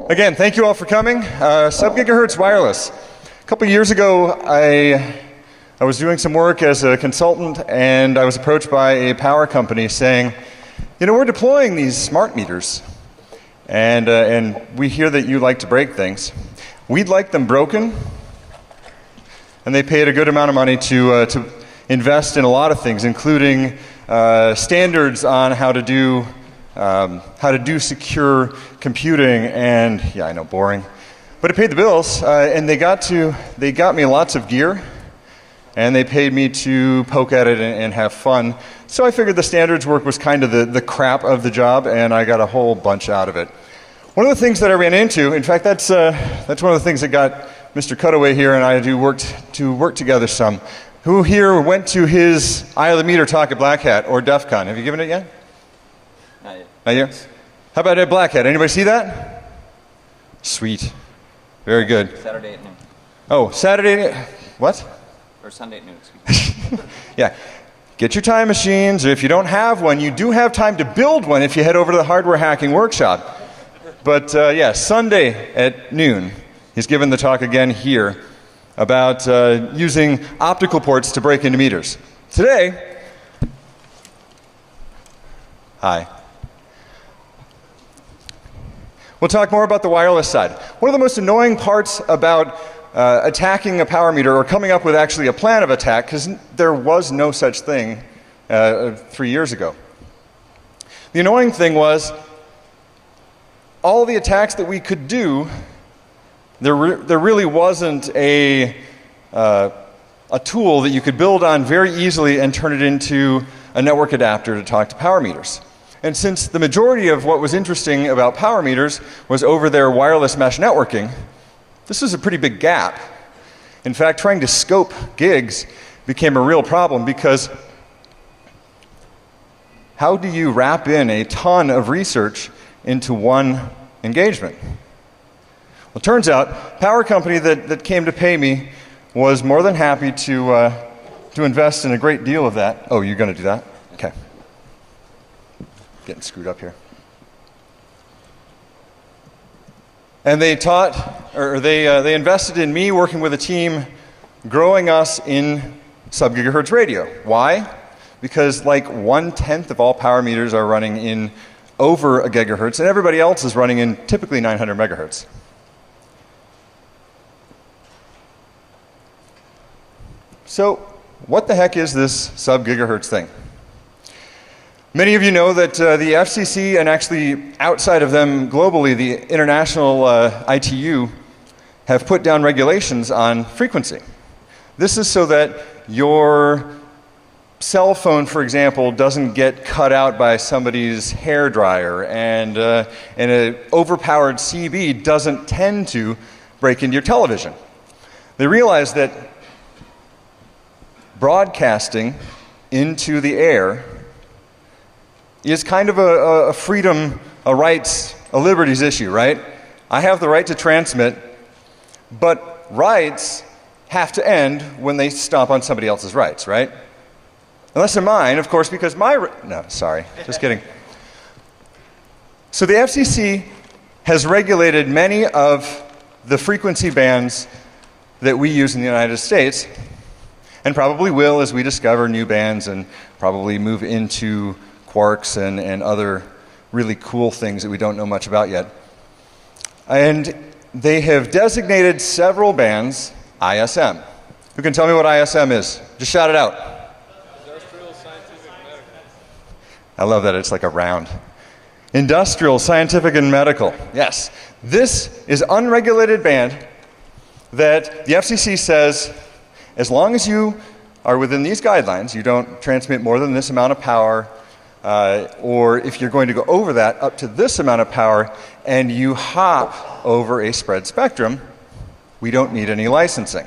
Again, thank you all for coming. Sub-GHz wireless. A couple years ago, I was doing some work as a consultant, and I was approached by a power company saying, you know, we're deploying these smart meters, and we hear that you like to break things. We'd like them broken, and they paid a good amount of money to invest in a lot of things, including standards on how to do secure computing, and yeah, I know, boring, but it paid the bills, and they got me lots of gear, and they paid me to poke at it and have fun. So I figured the standards work was kind of the crap of the job, and I got a whole bunch out of it. One of the things that I ran into, in fact, that's one of the things that got Mr. Cutaway here and I to work together some. Who here went to his Eye of the Meter talk at Black Hat or DEFCON? Have you given it yet? Not yet. Not yet? How about at Black Hat? Anybody see that? Sweet. Very good. Saturday at noon. Oh, Saturday, what? Or Sunday at noon, excuse me. Yeah. Get your time machines, or if you don't have one, you do have time to build one if you head over to the hardware hacking workshop. But yeah, Sunday at noon, he's given the talk again here about using optical ports to break into meters. Today, hi. We'll talk more about the wireless side. One of the most annoying parts about attacking a power meter, or coming up with actually a plan of attack, because there was no such thing 3 years ago. The annoying thing was all the attacks that we could do, there really wasn't a tool that you could build on very easily and turn it into a network adapter to talk to power meters. And since the majority of what was interesting about power meters was over their wireless mesh networking, this was a pretty big gap. In fact, trying to scope gigs became a real problem, because how do you wrap in a ton of research into one engagement? Well, it turns out, power company that came to pay me was more than happy to invest in a great deal of that. Oh, you're going to do that? Okay. Getting screwed up here. And they they invested in me working with a team, growing us in sub-GHz radio. Why? Because like 1/10 of all power meters are running in over a gigahertz, and everybody else is running in typically 900 megahertz. So what the heck is this sub-GHz thing? Many of you know that the FCC, and actually outside of them globally, the international ITU, have put down regulations on frequency. This is so that your cell phone, for example, doesn't get cut out by somebody's hair dryer, and an overpowered CB doesn't tend to break into your television. They realize that broadcasting into the air is kind of a freedom, a rights, a liberties issue, right? I have the right to transmit, but rights have to end when they stomp on somebody else's rights, right? Unless they're mine, of course, because no, sorry, just kidding. So the FCC has regulated many of the frequency bands that we use in the United States, and probably will as we discover new bands and probably move into quarks and other really cool things that we don't know much about yet. And they have designated several bands ISM. Who can tell me what ISM is? Just shout it out. Industrial, scientific, medical. I love that it's like a round. Industrial, scientific, and medical. Yes. This is unregulated band that the FCC says, as long as you are within these guidelines, you don't transmit more than this amount of power, or if you're going to go over that up to this amount of power, and you hop over a spread spectrum, we don't need any licensing.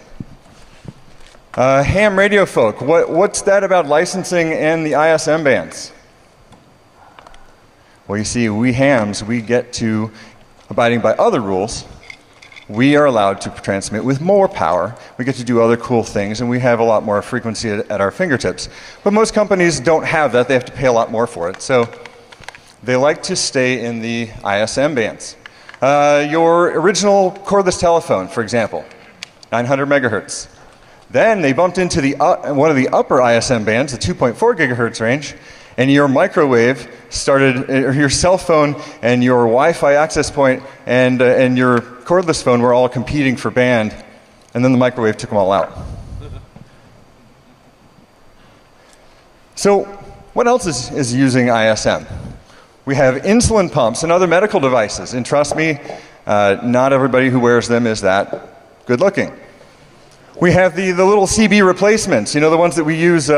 Ham radio folk, what's that about licensing and the ISM bands? Well, you see, we hams, we get to, abiding by other rules, we are allowed to transmit with more power. We get to do other cool things, and we have a lot more frequency at our fingertips. But most companies don't have that. They have to pay a lot more for it. So they like to stay in the ISM bands. Your original cordless telephone, for example, 900 megahertz. Then they bumped into one of the upper ISM bands, the 2.4 gigahertz range, and your microwave started, or your cell phone and your Wi-Fi access point and your cordless phone were all competing for band, and then the microwave took them all out. So what else is using ISM? We have insulin pumps and other medical devices, and trust me, not everybody who wears them is that good looking. We have the little CB replacements, you know, the ones that we use.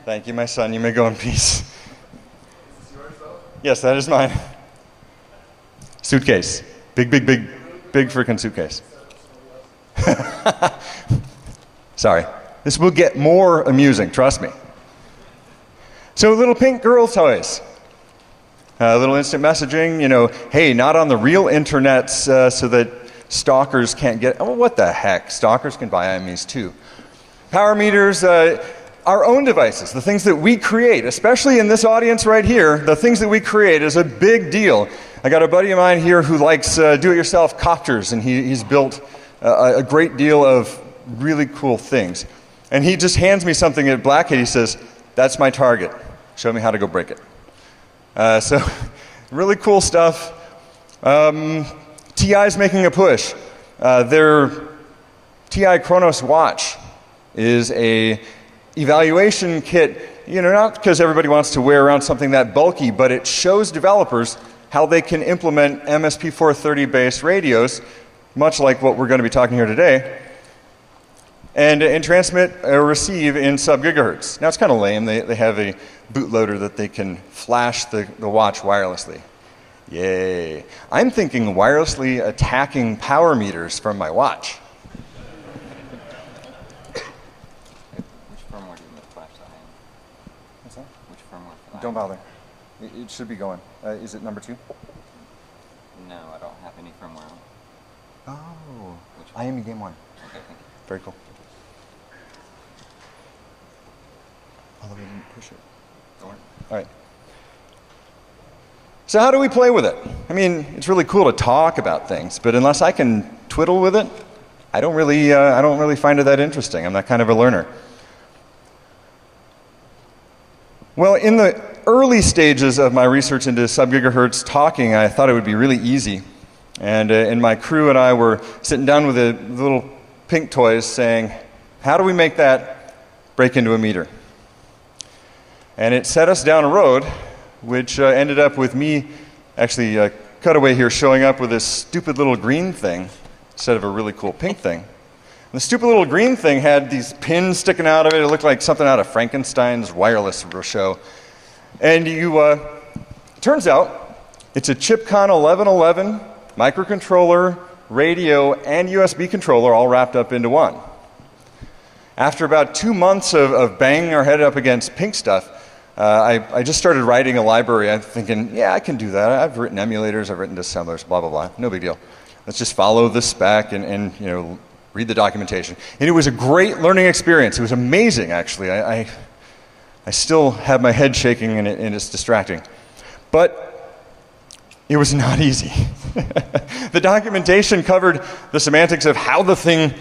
Thank you, my son. You may go in peace. Is this yours, though? Yes, that is mine. Suitcase. Big freaking suitcase. Sorry. This will get more amusing, trust me. So little pink girl toys. Little instant messaging, you know, hey, not on the real internet so that stalkers can't get, oh, what the heck, stalkers can buy IMEs too. Power meters, our own devices, the things that we create, especially in this audience right here, the things that we create is a big deal. I got a buddy of mine here who likes do-it-yourself copters, and he's built a great deal of really cool things. And he just hands me something at Blackhead. He says, that's my target. Show me how to go break it. So really cool stuff. TI's making a push. Their TI Chronos watch is a evaluation kit, you know, not because everybody wants to wear around something that bulky, but it shows developers how they can implement MSP430 based radios, much like what we're going to be talking here today, and transmit or receive in sub-GHz. Now it's kind of lame. They have a bootloader that they can flash the watch wirelessly. Yay. I'm thinking wirelessly attacking power meters from my watch. Which firmware do you flash that in? What's that? Which firmware for that? Don't bother. It should be going. Is it number 2? No, I don't have any firmware on. Oh. Which one? IME Game 1. Okay, thank you. Very cool. Although we didn't push it. Don't worry. All right. So how do we play with it? I mean, it's really cool to talk about things, but unless I can twiddle with it, I don't really find it that interesting. I'm that kind of a learner. Well, in the early stages of my research into sub-GHz talking, I thought it would be really easy. And my crew and I were sitting down with the little pink toys saying, how do we make that break into a meter? And it set us down a road, which ended up with me, actually, cutaway here, showing up with this stupid little green thing instead of a really cool pink thing. And the stupid little green thing had these pins sticking out of it. It looked like something out of Frankenstein's wireless show. And turns out, it's a ChipCon 1111 microcontroller, radio, and USB controller all wrapped up into one. After about 2 months of banging our head up against pink stuff, I just started writing a library. I'm thinking, yeah, I can do that. I've written emulators, I've written disassemblers, blah, blah, blah. No big deal. Let's just follow the spec and you know, read the documentation. And it was a great learning experience. It was amazing, actually. I still have my head shaking and it's distracting. But it was not easy. The documentation covered the semantics of how the thing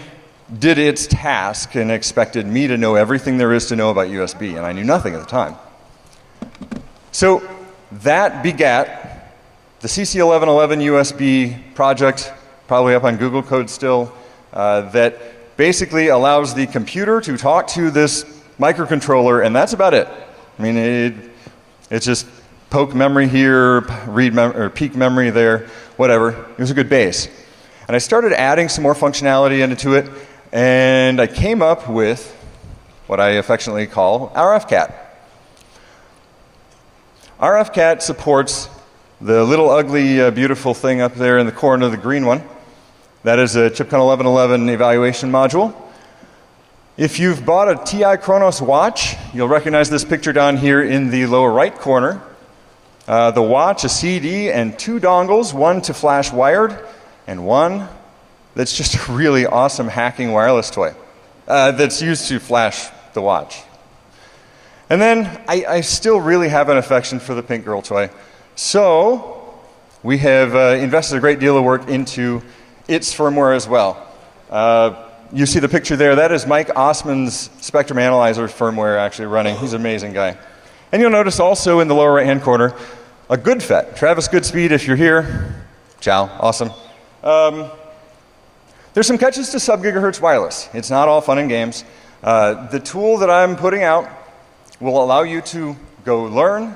did its task and expected me to know everything there is to know about USB, and I knew nothing at the time. So that begat the CC1111 USB project, probably up on Google Code still, that basically allows the computer to talk to this microcontroller, and that's about it. I mean, it's just poke memory here, read or peek memory there, whatever. It was a good base. And I started adding some more functionality into it, and I came up with what I affectionately call RFCat. RFCat supports the little ugly beautiful thing up there in the corner, the green one. That is a ChipCon 1111 evaluation module. If you've bought a TI Chronos watch, you'll recognize this picture down here in the lower right corner. The watch, a CD, and 2 dongles, one to flash wired, and one that's just a really awesome hacking wireless toy that's used to flash the watch. And then I still really have an affection for the pink girl toy. So we have invested a great deal of work into its firmware as well. You see the picture there. That is Mike Osman's Spectrum Analyzer firmware actually running. He's an amazing guy. And you'll notice also in the lower right-hand corner, a good FET. Travis Goodspeed, if you're here, ciao, awesome. There's some catches to sub-GHz wireless. It's not all fun and games. The tool that I'm putting out will allow you to go learn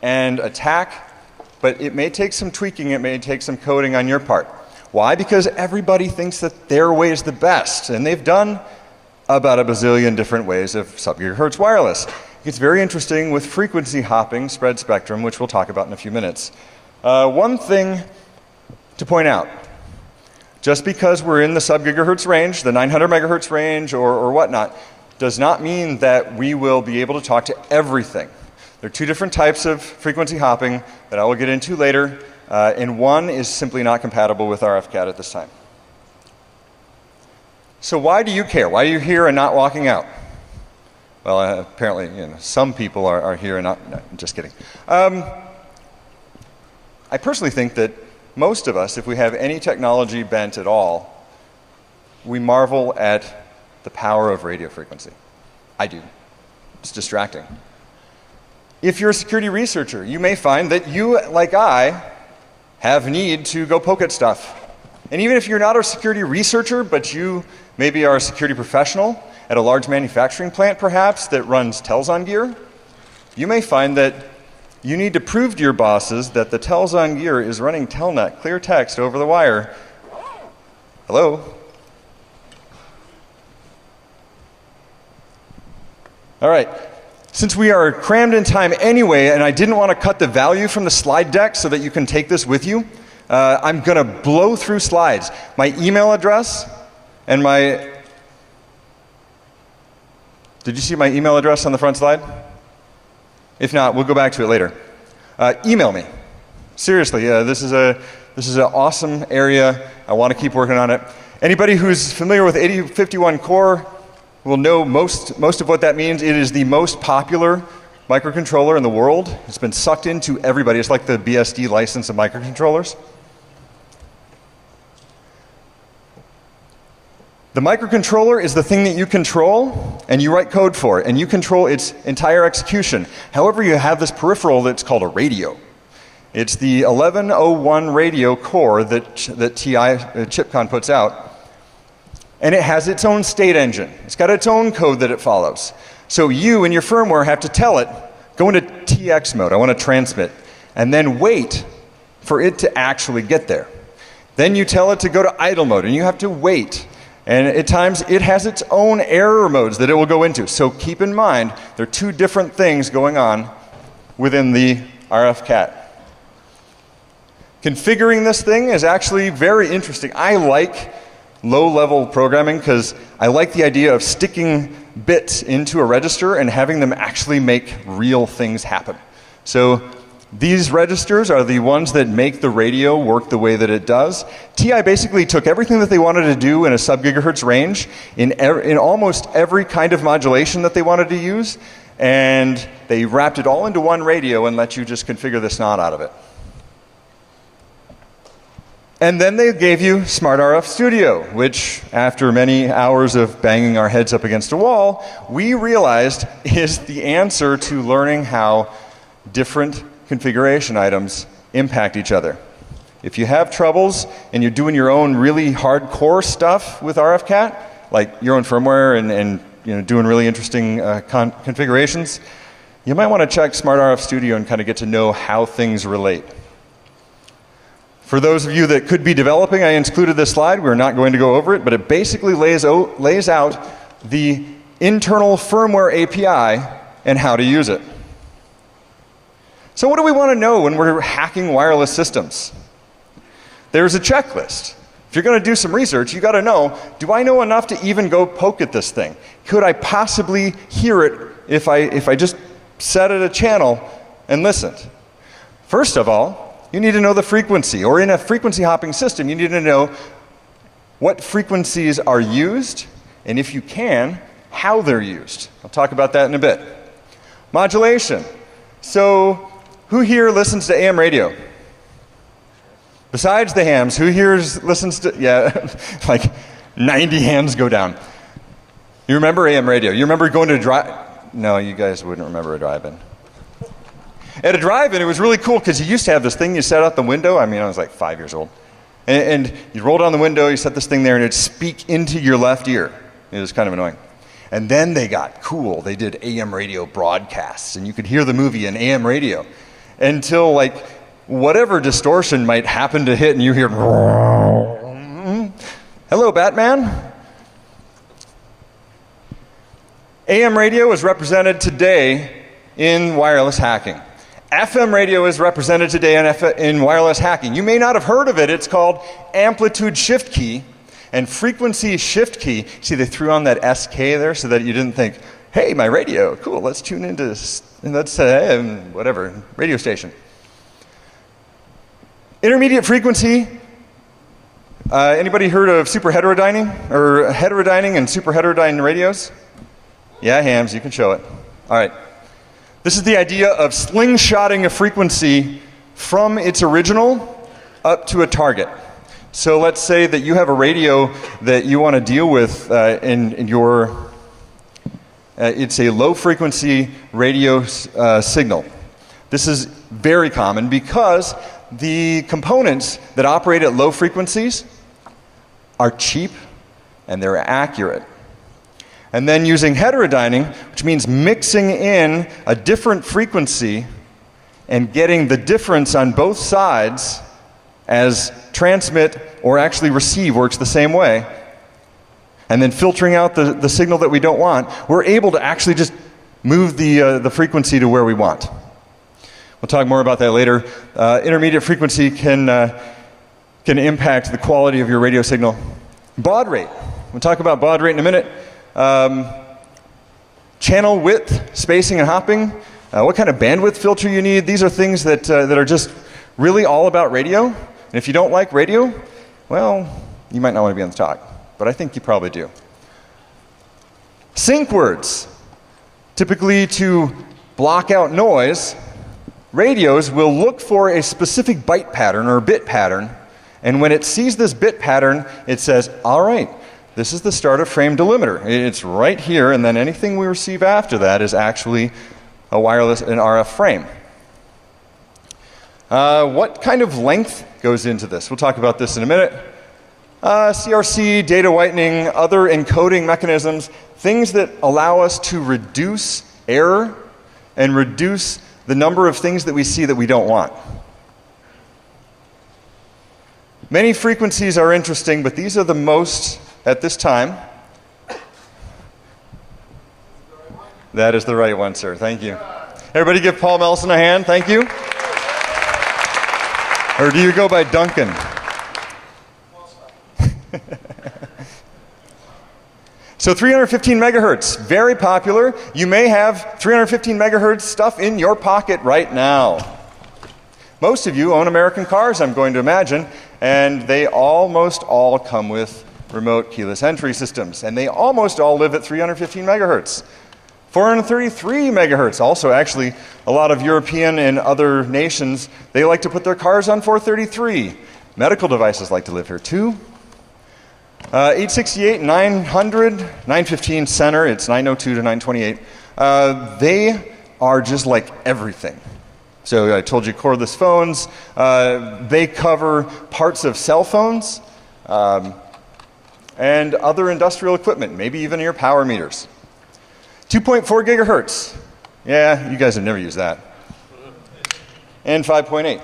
and attack, but it may take some tweaking, it may take some coding on your part. Why? Because everybody thinks that their way is the best, and they've done about a bazillion different ways of sub-GHz wireless. It's very interesting with frequency hopping, spread spectrum, which we'll talk about in a few minutes. One thing to point out, just because we're in the sub-GHz range, the 900 megahertz range or whatnot, does not mean that we will be able to talk to everything. There are two different types of frequency hopping that I will get into later, and one is simply not compatible with RFCAT at this time. So why do you care? Why are you here and not walking out? Well, apparently, some people are here and not, no, just kidding. I personally think that most of us, if we have any technology bent at all, we marvel at the power of radio frequency. I do. It's distracting. If you're a security researcher, you may find that you, like I, have need to go poke at stuff. And even if you're not a security researcher, but you maybe are a security professional at a large manufacturing plant, perhaps, that runs Telzon gear, you may find that you need to prove to your bosses that the Telzon gear is running Telnet, clear text over the wire. Hello? All right. Since we are crammed in time anyway, and I didn't want to cut the value from the slide deck so that you can take this with you, I'm going to blow through slides. My email address and my... Did you see my email address on the front slide? If not, we'll go back to it later. Email me. Seriously, this is an awesome area. I want to keep working on it. Anybody who's familiar with 8051 core will know most of what that means. It is the most popular microcontroller in the world. It's been sucked into everybody. It's like the BSD license of microcontrollers. The microcontroller is the thing that you control, and you write code for it, and you control its entire execution. However, you have this peripheral that's called a radio. It's the 1101 radio core that Chipcon puts out. And it has its own state engine. It's got its own code that it follows. So you and your firmware have to tell it, go into TX mode, I want to transmit, and then wait for it to actually get there. Then you tell it to go to idle mode, and you have to wait. And at times, it has its own error modes that it will go into. So keep in mind, there are two different things going on within the RFCAT. Configuring this thing is actually very interesting. I like low-level programming because I like the idea of sticking bits into a register and having them actually make real things happen. So these registers are the ones that make the radio work the way that it does. TI basically took everything that they wanted to do in a sub-GHz range in almost every kind of modulation that they wanted to use, and they wrapped it all into one radio and let you just configure the snot out of it. And then they gave you SmartRF Studio, which after many hours of banging our heads up against a wall, we realized is the answer to learning how different configuration items impact each other. If you have troubles and you're doing your own really hardcore stuff with RFCAT, like your own firmware and doing really interesting configurations, you might want to check SmartRF Studio and kind of get to know how things relate. For those of you that could be developing, I included this slide. We're not going to go over it, but it basically lays out the internal firmware API and how to use it. So what do we want to know when we're hacking wireless systems? There's a checklist. If you're going to do some research, you got to know, do I know enough to even go poke at this thing? Could I possibly hear it if I just set at a channel and listened? First of all, you need to know the frequency, or in a frequency hopping system, you need to know what frequencies are used, and if you can, how they're used. I'll talk about that in a bit. Modulation. So who here listens to AM radio? Besides the hams, who here listens to, yeah, like 90 hands go down. You remember AM radio? You remember going to a drive? No, you guys wouldn't remember a drive-in. At a drive-in, it was really cool because you used to have this thing you set out the window. I mean, I was like 5 years old. And you roll down the window, you set this thing there, and it'd speak into your left ear. It was kind of annoying. And then they got cool. They did AM radio broadcasts, and you could hear the movie in AM radio until, like, whatever distortion might happen to hit, and you hear, hello, Batman. AM radio is represented today in wireless hacking. FM radio is represented today in wireless hacking. You may not have heard of it. It's called amplitude shift key and frequency shift key. See, they threw on that SK there so that you didn't think, hey, my radio, cool, let's tune into, let's whatever, radio station. Intermediate frequency. Anybody heard of super heterodyning or heterodyning and super heterodyne radios? Yeah, hams, you can show it. All right. This is the idea of slingshotting a frequency from its original up to a target. So let's say that you have a radio that you want to deal with in your, it's a low frequency radio signal. This is very common because the components that operate at low frequencies are cheap and they're accurate. And then using heterodyning, which means mixing in a different frequency and getting the difference on both sides as transmit or actually receive works the same way, and then filtering out the signal that we don't want, we're able to actually just move the frequency to where we want. We'll talk more about that later. Intermediate frequency can impact the quality of your radio signal. Baud rate. We'll talk about baud rate in a minute. Channel width, spacing and hopping, what kind of bandwidth filter you need. These are things that are just really all about radio. And if you don't like radio, well, you might not want to be on the talk, but I think you probably do. Sync words. Typically to block out noise, radios will look for a specific byte pattern or bit pattern, and when it sees this bit pattern, it says, all right, this is the start of frame delimiter. It's right here, and then anything we receive after that is actually an RF frame. What kind of length goes into this? We'll talk about this in a minute. CRC, data whitening, other encoding mechanisms, things that allow us to reduce error and reduce the number of things that we see that we don't want. Many frequencies are interesting, but these are the most at this time. That is the right one, sir. Thank you. Everybody give Paul Melson a hand. Thank you. Or do you go by Duncan? So 315 megahertz, very popular. You may have 315 megahertz stuff in your pocket right now. Most of you own American cars, I'm going to imagine, and they almost all come with remote keyless entry systems, and they almost all live at 315 megahertz. 433 megahertz, also actually a lot of European and other nations, they like to put their cars on 433. Medical devices like to live here too. 868, 900, 915 center, it's 902 to 928. They are just like everything. So I told you cordless phones, they cover parts of cell phones, and other industrial equipment, maybe even your power meters. 2.4 gigahertz. Yeah, you guys have never used that. And 5.8.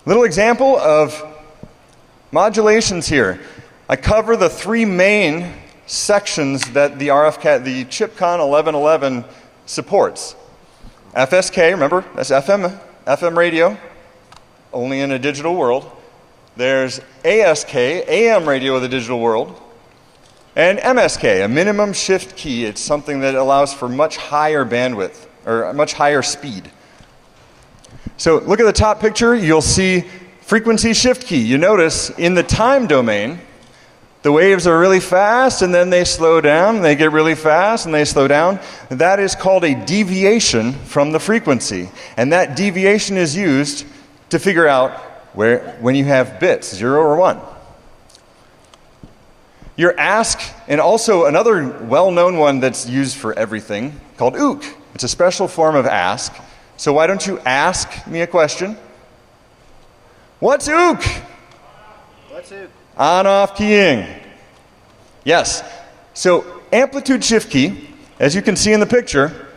Little example of modulations here. I cover the three main sections that the the ChipCon 1111 supports. FSK, remember, that's FM radio, only in a digital world. There's ASK, AM radio of the digital world. And MSK, a minimum shift key. It's something that allows for much higher bandwidth, or much higher speed. So look at the top picture, you'll see frequency shift key. You notice in the time domain, The waves are really fast and then they slow down, and they get really fast and they slow down. That is called a deviation from the frequency. And that deviation is used to figure out when you have bits, 0 or 1. Your ask, and also another well-known one that's used for everything, called ook. It's a special form of ask. So why don't you ask me a question? What's ook? What's ook? On-off keying. Yes. So amplitude shift key, as you can see in the picture,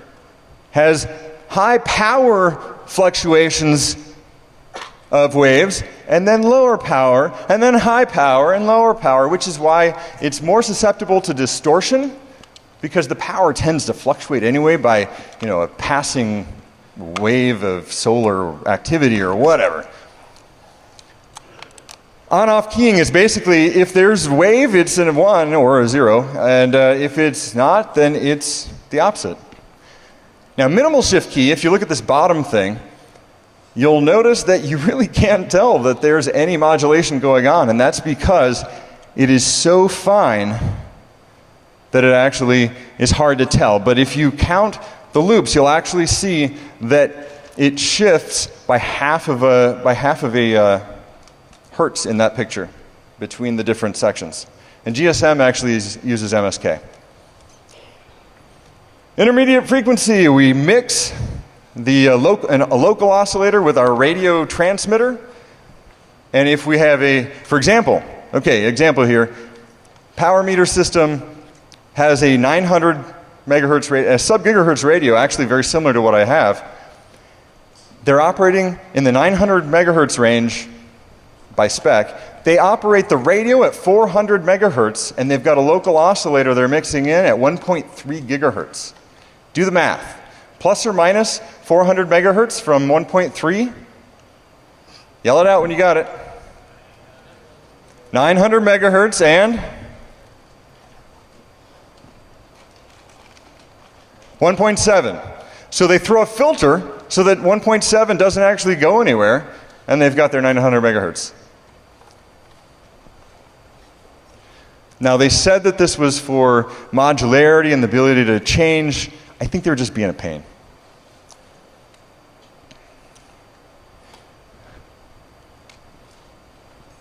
has high power fluctuations of waves, and then lower power, and then high power and lower power, which is why it's more susceptible to distortion, because the power tends to fluctuate anyway by, a passing wave of solar activity or whatever. On-off keying is basically, if there's wave, it's a 1 or a 0, and if it's not, then it's the opposite. Now, minimal shift key, if you look at this bottom thing, you'll notice that you really can't tell that there's any modulation going on, and that's because it is so fine that it actually is hard to tell. But if you count the loops, you'll actually see that it shifts by half of a hertz in that picture between the different sections. And GSM actually uses MSK. Intermediate frequency, we mix a local oscillator with our radio transmitter. And if we have for example here, power meter system has a 900 megahertz a sub-GHz radio, actually very similar to what I have. They're operating in the 900 megahertz range by spec. They operate the radio at 400 megahertz, and they've got a local oscillator they're mixing in at 1.3 gigahertz. Do the math. Plus or minus 400 megahertz from 1.3? Yell it out when you got it. 900 megahertz and 1.7. So they throw a filter so that 1.7 doesn't actually go anywhere, and they've got their 900 megahertz. Now, they said that this was for modularity and the ability to change. I think they were just being a pain.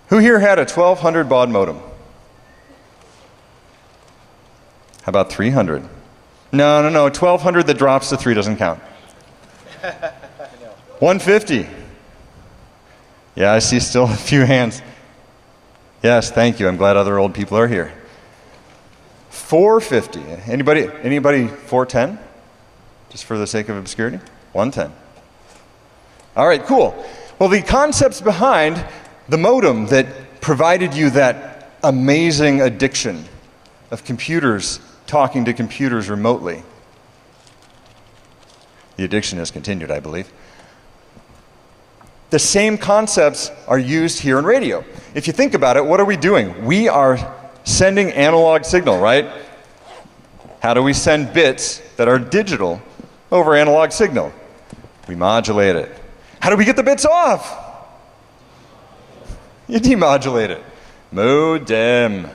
Who here had a 1200 baud modem? How about 300? No. 1200 that drops to 3 doesn't count. 150. Yeah, I see still a few hands. Yes, thank you. I'm glad other old people are here. 450. Anybody 410? Just for the sake of obscurity? 110. All right, cool. Well, the concepts behind the modem that provided you that amazing addiction of computers talking to computers remotely. The addiction has continued, I believe. The same concepts are used here in radio. If you think about it, what are we doing? We are sending analog signal, right? How do we send bits that are digital over analog signal? We modulate it. How do we get the bits off? You demodulate it. Modem.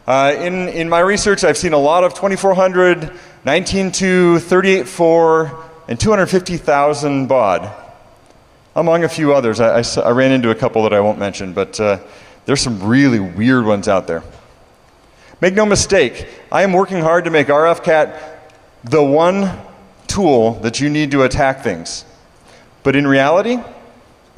In my research, I've seen a lot of 2400, 19.2, 38.4, and 250,000 baud, among a few others. I ran into a couple that I won't mention, but there's some really weird ones out there. Make no mistake, I am working hard to make RFCAT the one tool that you need to attack things. But in reality,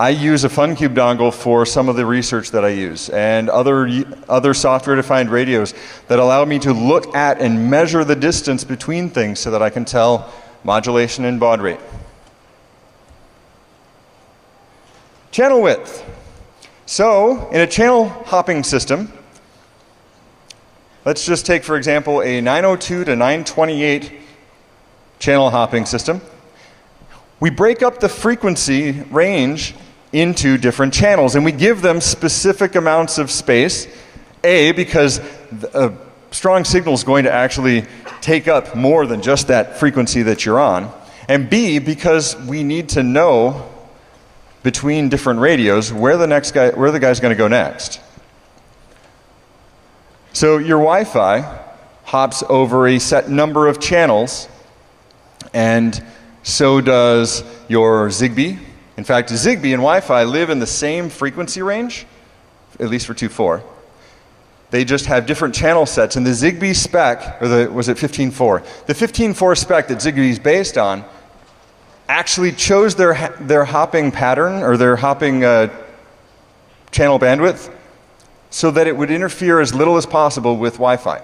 I use a FunCube dongle for some of the research that I use, and other software-defined radios that allow me to look at and measure the distance between things so that I can tell modulation and baud rate. Channel width. So, in a channel hopping system, let's just take, for example, a 902 to 928 channel hopping system. We break up the frequency range into different channels, and we give them specific amounts of space. A, because a strong signal is going to actually take up more than just that frequency that you're on. And B, because we need to know between different radios where the guy's going to go next. So your Wi-Fi hops over a set number of channels, and so does your Zigbee. In fact, Zigbee and Wi-Fi live in the same frequency range, at least for 2.4. They just have different channel sets, and the Zigbee spec, or was it 15.4? The 15.4 spec that Zigbee is based on actually chose their hopping pattern, or their hopping channel bandwidth, so that it would interfere as little as possible with Wi-Fi.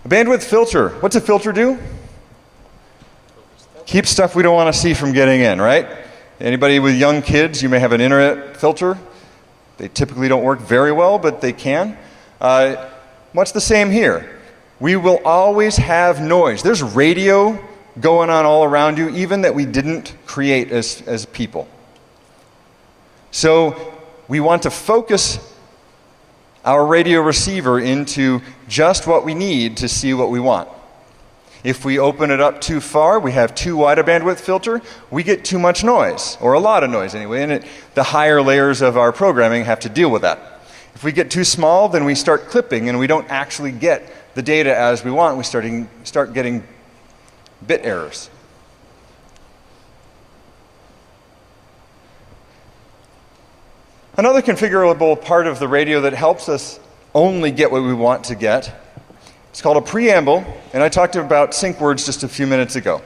A bandwidth filter. What's a filter do? Keep stuff we don't want to see from getting in, right? Anybody with young kids, you may have an internet filter. They typically don't work very well, but they can. What's the same here? We will always have noise. There's radio going on all around you, even that we didn't create as people. So we want to focus our radio receiver into just what we need to see what we want. If we open it up too far, we have too wide a bandwidth filter, we get too much noise, or a lot of noise anyway, and the higher layers of our programming have to deal with that. If we get too small, then we start clipping and we don't actually get the data as we want. We start getting bit errors. Another configurable part of the radio that helps us only get what we want to get, it's called a preamble, and I talked about sync words just a few minutes ago.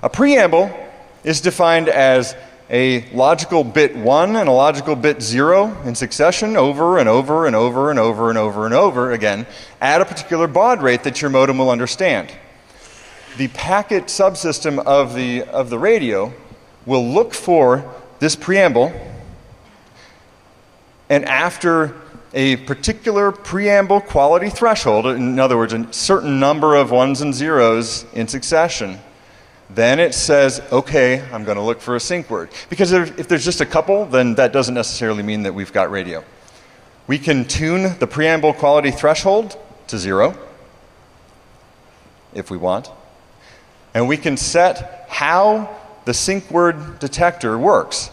A preamble is defined as a logical bit 1 and a logical bit 0 in succession over and over and over and over and over and over again at a particular baud rate that your modem will understand. The packet subsystem of the radio will look for this preamble, and after a particular preamble quality threshold, in other words, a certain number of ones and zeros in succession, then it says, okay, I'm going to look for a sync word. Because if there's just a couple, then that doesn't necessarily mean that we've got radio. We can tune the preamble quality threshold to 0, if we want. And we can set how the sync word detector works.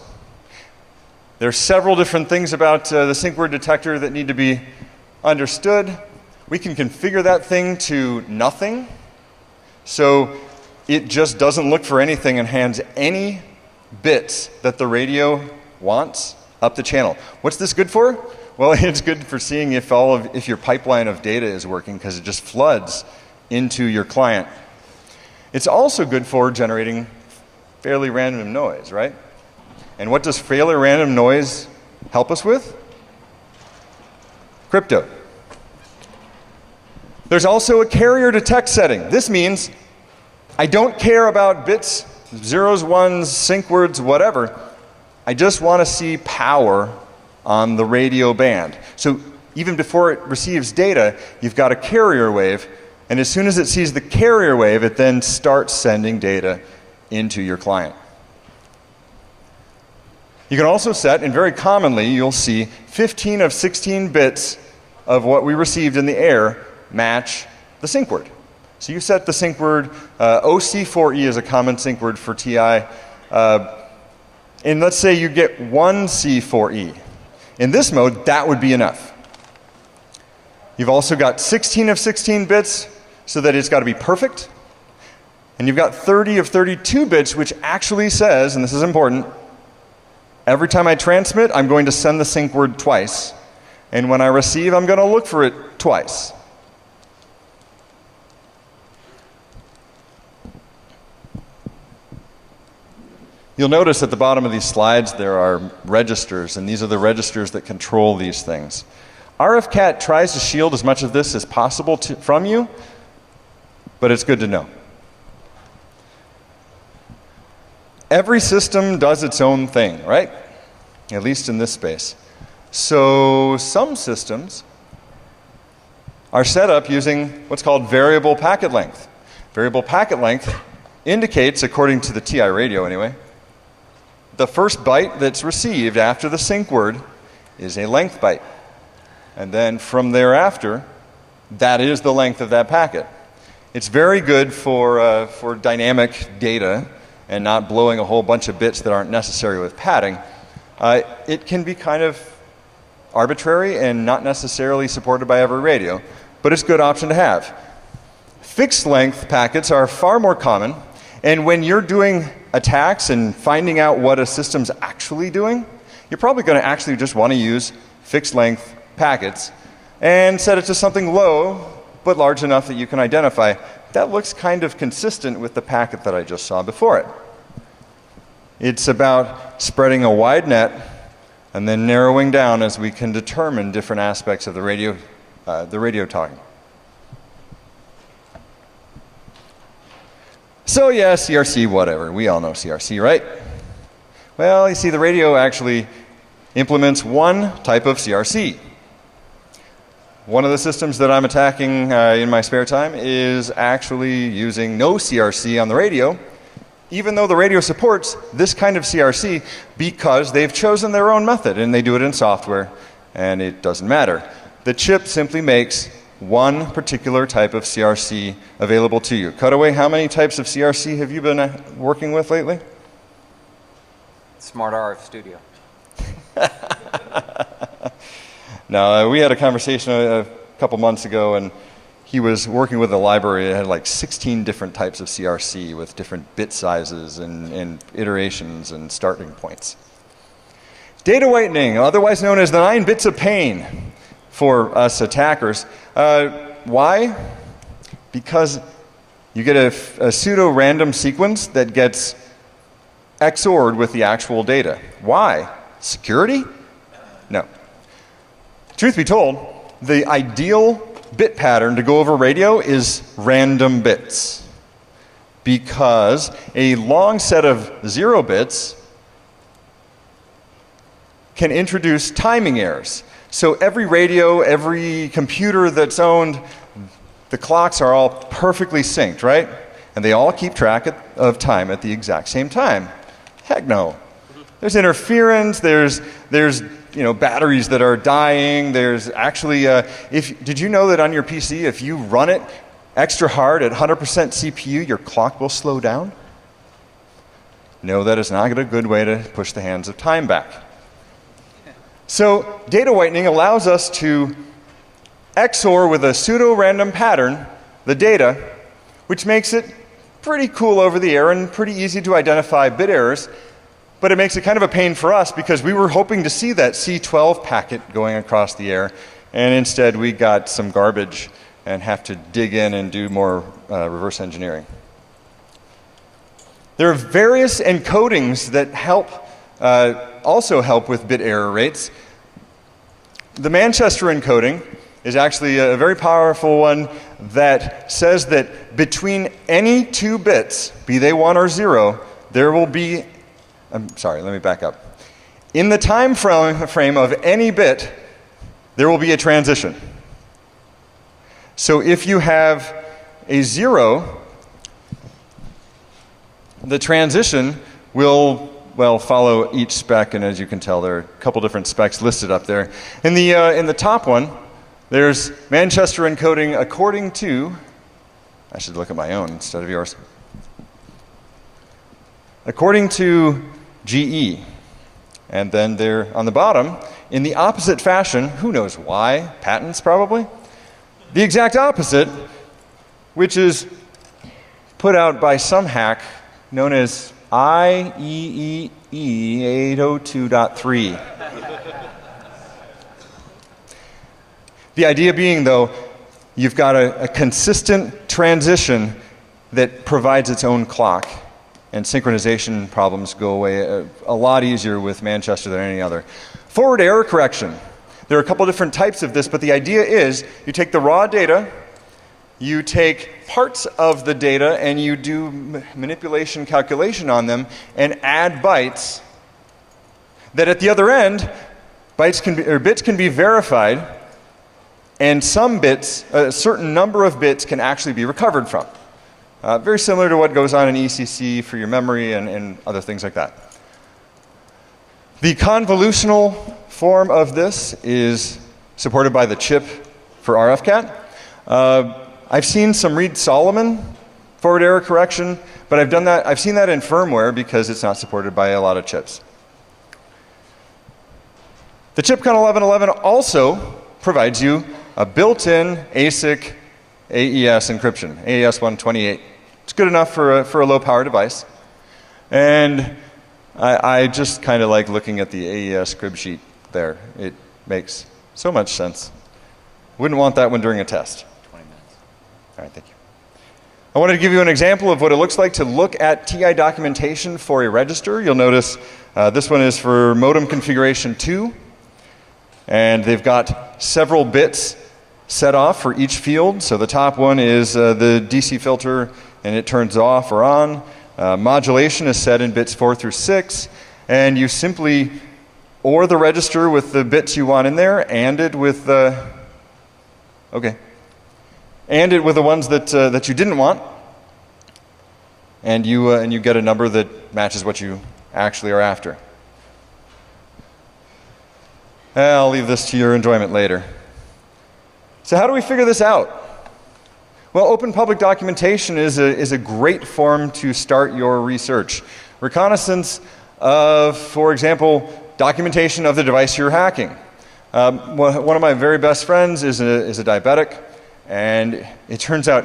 There are several different things about the sync word detector that need to be understood. We can configure that thing to nothing, so it just doesn't look for anything and hands any bits that the radio wants up the channel. What's this good for? Well, it's good for seeing if your pipeline of data is working, because it just floods into your client. It's also good for generating fairly random noise, right? And what does fairly random noise help us with? Crypto. There's also a carrier detect setting. This means I don't care about bits, zeros, ones, sync words, whatever. I just want to see power on the radio band. So even before it receives data, you've got a carrier wave, and as soon as it sees the carrier wave, it then starts sending data into your client. You can also set, and very commonly you'll see 15 of 16 bits of what we received in the air match the sync word. So you set the sync word, OC4E is a common sync word for TI, and let's say you get 1 C4E. In this mode, that would be enough. You've also got 16 of 16 bits, so that it's got to be perfect. And you've got 30 of 32 bits, which actually says, and this is important, every time I transmit, I'm going to send the sync word twice. And when I receive, I'm going to look for it twice. You'll notice at the bottom of these slides there are registers, and these are the registers that control these things. RFCat tries to shield as much of this as possible from you, but it's good to know. Every system does its own thing, right? At least in this space. So some systems are set up using what's called variable packet length. Variable packet length indicates, according to the TI radio anyway, the first byte that's received after the sync word is a length byte. And then from thereafter, that is the length of that packet. It's very good for dynamic data and not blowing a whole bunch of bits that aren't necessary with padding. It can be kind of arbitrary and not necessarily supported by every radio, but it's a good option to have. Fixed length packets are far more common, and when you're doing attacks and finding out what a system's actually doing, you're probably going to actually just want to use fixed length packets and set it to something low but large enough that you can identify. That looks kind of consistent with the packet that I just saw before it. It's about spreading a wide net and then narrowing down as we can determine different aspects of the radio talking. So yeah, CRC, whatever. We all know CRC, right? Well, you see, the radio actually implements one type of CRC. One of the systems that I'm attacking in my spare time is actually using no CRC on the radio, even though the radio supports this kind of CRC because they've chosen their own method and they do it in software and it doesn't matter. The chip simply makes one particular type of CRC available to you. Cutaway, how many types of CRC have you been working with lately? Smart RF Studio. Now, we had a conversation a couple months ago, and he was working with a library that had like 16 different types of CRC with different bit sizes and iterations and starting points. Data whitening, otherwise known as the 9 bits of pain for us attackers. Why? Because you get a pseudo-random sequence that gets XOR'd with the actual data. Why? Security? No. Truth be told, the ideal bit pattern to go over radio is random bits, because a long set of 0 bits can introduce timing errors. So every radio, every computer that's owned, the clocks are all perfectly synced, right? And they all keep track of time at the exact same time. Heck no. There's interference, there's batteries that are dying, there's actually, did you know that on your PC, if you run it extra hard at 100% CPU, your clock will slow down? No, that is not a good way to push the hands of time back. So data whitening allows us to XOR with a pseudo-random pattern the data, which makes it pretty cool over the air and pretty easy to identify bit errors. But it makes it kind of a pain for us because we were hoping to see that C12 packet going across the air, and instead we got some garbage and have to dig in and do more reverse engineering. There are various encodings that also help with bit error rates. The Manchester encoding is actually a very powerful one that says that between any 2 bits, be they 1 or 0, there will be let me back up. In the time frame of any bit, there will be a transition. So if you have a 0, the transition will, follow each spec, and as you can tell, there are a couple different specs listed up there. In the top one, there's Manchester encoding according to, I should look at my own instead of yours. According to GE. And then there on the bottom, in the opposite fashion, who knows why, patents probably, the exact opposite, which is put out by some hack known as IEEE 802.3. The idea being, though, you've got a consistent transition that provides its own clock. And synchronization problems go away a lot easier with Manchester than any other. Forward error correction. There are a couple different types of this, but the idea is you take the raw data, you take parts of the data, and you do manipulation calculation on them and add bytes that at the other end, bits can be verified, and some bits, a certain number of bits can actually be recovered from. Very similar to what goes on in ECC for your memory and other things like that. The convolutional form of this is supported by the chip for RFCAT. I've seen some Reed-Solomon forward error correction, but I've seen that in firmware because it's not supported by a lot of chips. The chipcon 1111 also provides you a built-in ASIC AES encryption, AES 128. It's good enough for a low-power device. And I just kind of like looking at the AES crib sheet there. It makes so much sense. Wouldn't want that one during a test. 20 minutes. All right, thank you. I wanted to give you an example of what it looks like to look at TI documentation for a register. You'll notice this one is for modem configuration 2. And they've got several bits set off for each field. So the top one is the DC filter, and it turns off or on. Modulation is set in bits 4 through 6. And you simply OR the register with the bits you want in there, and it with the, and it with the ones that you didn't want. And you get a number that matches what you actually are after. I'll leave this to your enjoyment later. So how do we figure this out? Well, open public documentation is a great form to start your research. Reconnaissance of, for example, documentation of the device you're hacking. One of my very best friends is a diabetic, and it turns out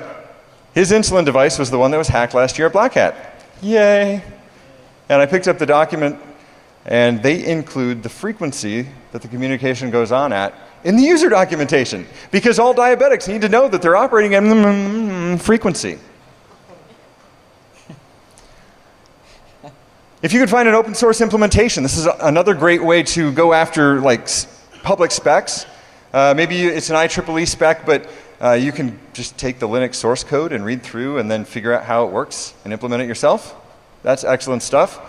his insulin device was the one that was hacked last year at Black Hat. Yay! And I picked up the document, and they include the frequency that the communication goes on at in the user documentation, because all diabetics need to know that they're operating at frequency. If you could find an open source implementation, this is another great way to go after like public specs. Maybe it's an IEEE spec, but you can just take the Linux source code and read through and then figure out how it works and implement it yourself. That's excellent stuff.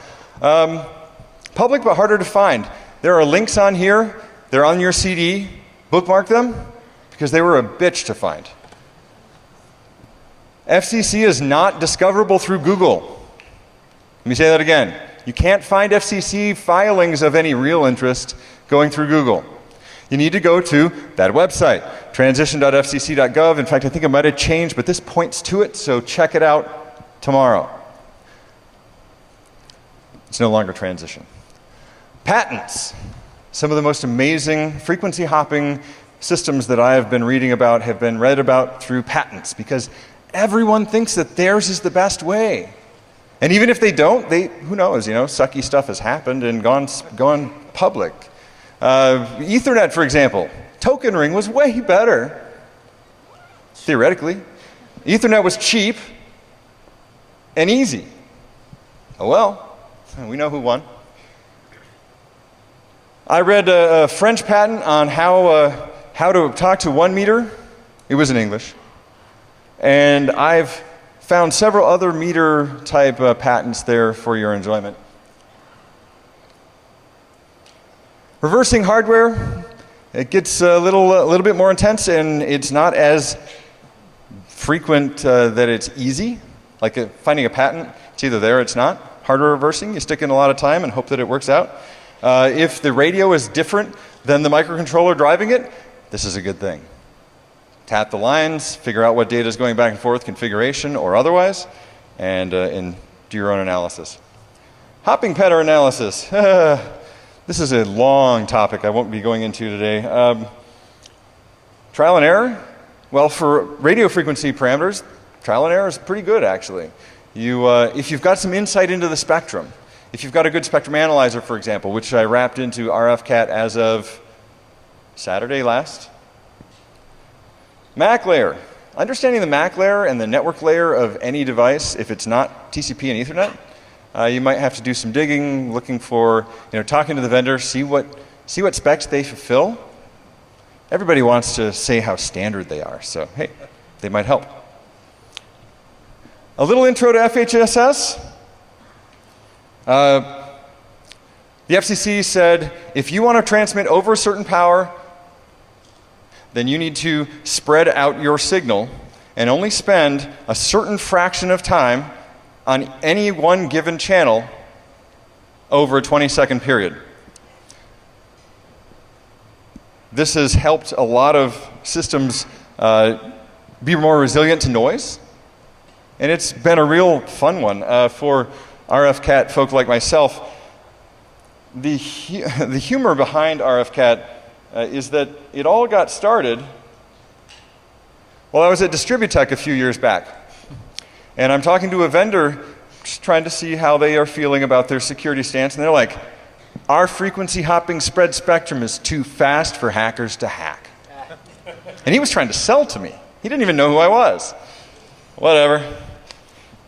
Public but harder to find. There are links on here. They're on your CD. Bookmark them because they were a bitch to find. FCC is not discoverable through Google. Let me say that again. You can't find FCC filings of any real interest going through Google. You need to go to that website, transition.fcc.gov. In fact, I think it might have changed, but this points to it, so check it out tomorrow. It's no longer transition. Patents. Some of the most amazing frequency hopping systems that I have been reading about have been read about through patents, because everyone thinks that theirs is the best way. And even if they don't, who knows, sucky stuff has happened and gone public. Ethernet, for example, token ring was way better, theoretically. Ethernet was cheap and easy. Oh well, we know who won. I read a French patent on how to talk to 1 meter. It was in English. And I've found several other meter type patents there for your enjoyment. Reversing hardware, it gets a little bit more intense, and it's not as frequent that it's easy. Like finding a patent, it's either there or it's not. Hardware reversing, you stick in a lot of time and hope that it works out. If the radio is different than the microcontroller driving it, this is a good thing. Tap the lines, figure out what data is going back and forth, configuration or otherwise, and do your own analysis. Hopping pattern analysis. This is a long topic I won't be going into today. Trial and error. Well, for radio frequency parameters, trial and error is pretty good, actually. If you've got some insight into the spectrum, if you've got a good spectrum analyzer, for example, which I wrapped into RFCAT as of Saturday last. MAC layer. Understanding the MAC layer and the network layer of any device, if it's not TCP and Ethernet, you might have to do some digging, looking for, talking to the vendor, see what specs they fulfill. Everybody wants to say how standard they are, so hey, they might help. A little intro to FHSS. The FCC said if you want to transmit over a certain power, then you need to spread out your signal and only spend a certain fraction of time on any one given channel over a 20-second period. This has helped a lot of systems be more resilient to noise, and it's been a real fun one for RFCAT folk like myself. the humor behind RFCat is that it all got started while I was at Distributech a few years back. And I'm talking to a vendor just trying to see how they are feeling about their security stance, and they're like, our frequency hopping spread spectrum is too fast for hackers to hack. And he was trying to sell to me. He didn't even know who I was. Whatever.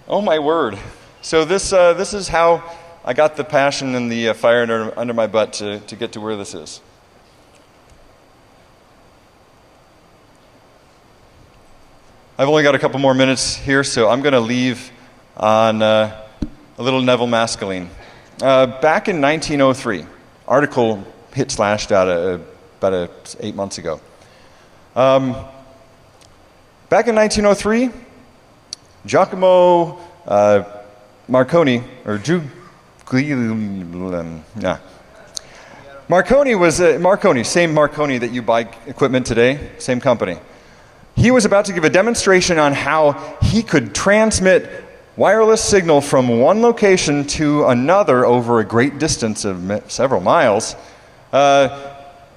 Oh my word. So this is how I got the passion and the fire under my butt to get to where this is. I've only got a couple more minutes here, so I'm going to leave on a little Neville Maskelyne. Back in 1903, article hit slashed out about 8 months ago. Back in 1903, Giacomo Marconi, or Marconi was Marconi, same Marconi that you buy equipment today, same company. He was about to give a demonstration on how he could transmit wireless signal from one location to another over a great distance of several miles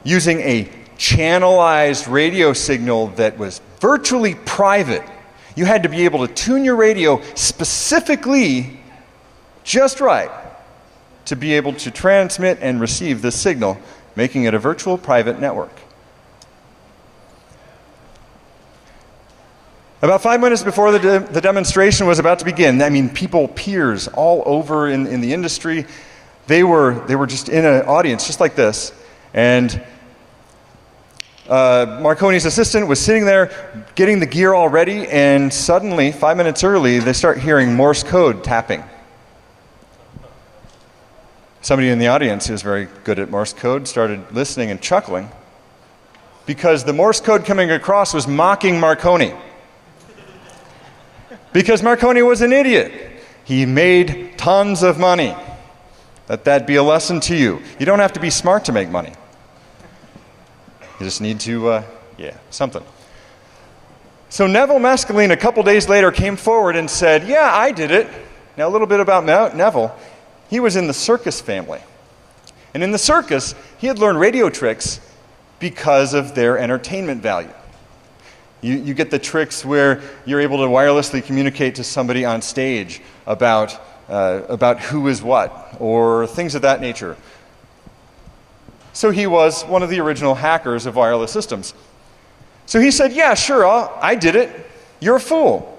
using a channelized radio signal that was virtually private. You had to be able to tune your radio specifically just right to be able to transmit and receive this signal, making it a virtual private network. About 5 minutes before the demonstration was about to begin, I mean, people, peers all over in the industry, they were just in an audience just like this, and Marconi's assistant was sitting there getting the gear all ready, and suddenly, 5 minutes early, they start hearing Morse code tapping. Somebody in the audience who was very good at Morse code started listening and chuckling because the Morse code coming across was mocking Marconi. Because Marconi was an idiot. He made tons of money. Let that be a lesson to you. You don't have to be smart to make money. You just need to, something. So Neville Maskelyne, a couple days later, came forward and said, yeah, I did it. Now, a little bit about Neville. He was in the circus family. And in the circus, he had learned radio tricks because of their entertainment value. You get the tricks where you're able to wirelessly communicate to somebody on stage about who is what, or things of that nature. So he was one of the original hackers of wireless systems. So he said, yeah, sure, I did it. You're a fool.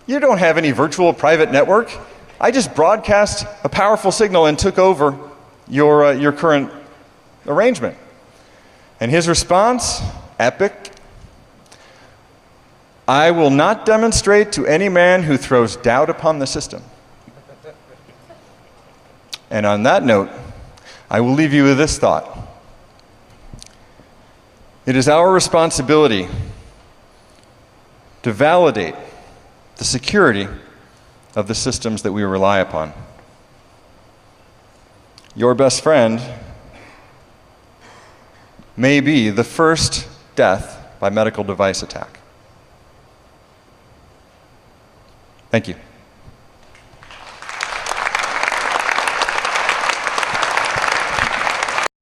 You don't have any virtual private network. I just broadcast a powerful signal and took over your current arrangement. And his response, epic. I will not demonstrate to any man who throws doubt upon the system. And on that note, I will leave you with this thought. It is our responsibility to validate the security of the systems that we rely upon. Your best friend may be the first death by medical device attack. Thank you.